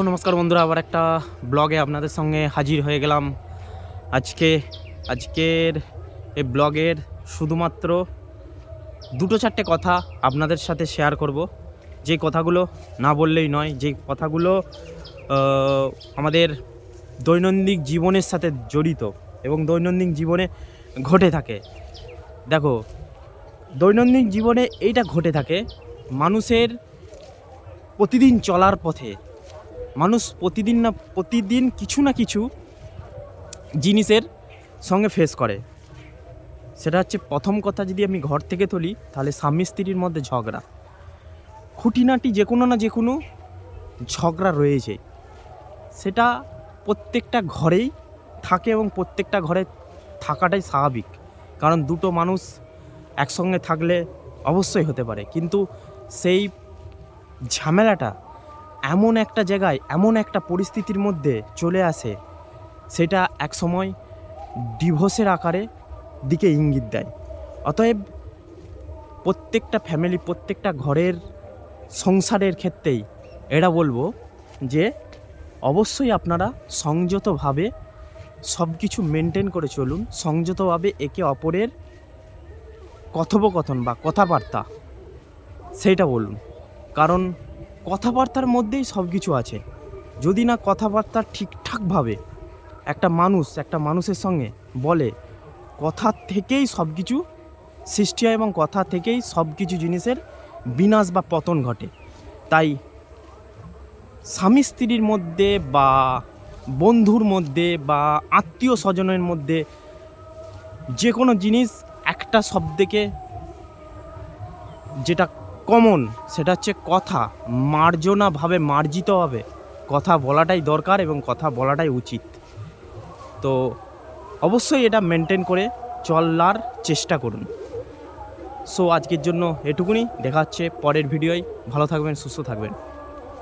নমস্কার বন্ধুরা, আবার একটা ব্লগে আপনাদের সঙ্গে হাজির হয়ে গেলাম। আজকের এই ব্লগের শুধুমাত্র দুটো চারটে কথা আপনাদের সাথে শেয়ার করব, যে কথাগুলো না বললেই নয়, যে কথাগুলো আমাদের দৈনন্দিন জীবনের সাথে জড়িত এবং দৈনন্দিন জীবনে ঘটে থাকে। দেখো, দৈনন্দিন জীবনে এইটা ঘটে থাকে, মানুষের প্রতিদিন চলার পথে মানুষ প্রতিদিন কিছু না কিছু জিনিসের সঙ্গে ফেস করে। সেটা হচ্ছে, প্রথম কথা যদি আমি ঘর থেকে তুলি, তাহলে স্বামী স্ত্রীর মধ্যে ঝগড়া, খুঁটিনাটি যে কোনো না যে কোনো ঝগড়া রয়েছে। সেটা প্রত্যেকটা ঘরেই থাকে এবং প্রত্যেকটা ঘরে থাকাটাই স্বাভাবিক, কারণ দুটো মানুষ একসঙ্গে থাকলে অবশ্যই হতে পারে। কিন্তু সেই ঝামেলাটা এমন একটা জায়গায়, এমন একটা পরিস্থিতির মধ্যে চলে আসে, সেটা এক সময় ডিভোর্সের আকারে দিকে ইঙ্গিত দেয়। অতএব প্রত্যেকটা ফ্যামিলি, প্রত্যেকটা ঘরের সংসারের ক্ষেত্রেই এটা বলবো যে অবশ্যই আপনারা সংযতভাবে সব কিছু মেনটেন করে চলুন, সংযতভাবে একে অপরের কথোপকথন বা কথাবার্তা সেইটা বলুন, কারণ কথাবার্তার মধ্যেই সব কিছু আছে। যদি না কথাবার্তা ঠিকঠাকভাবে একটা মানুষের সঙ্গে বলে, কথা থেকেই সব কিছু সৃষ্টি হয় এবং কথা থেকেই সব কিছু জিনিসের বিনাশ বা পতন ঘটে। তাই স্বামী স্ত্রীর মধ্যে বা বন্ধুর মধ্যে বা আত্মীয় স্বজনের মধ্যে যে কোনো জিনিস একটা শব্দকে যেটা কমন, সেটা হচ্ছে কথা। মার্জিতভাবে কথা বলাটাই দরকার এবং কথা বলাটাই উচিত। তো অবশ্যই এটা মেনটেন করে চলার চেষ্টা করুন। সো আজকের জন্য এটুকুনি, দেখা হচ্ছে পরের ভিডিওয়। ভালো থাকবেন, সুস্থ থাকবেন।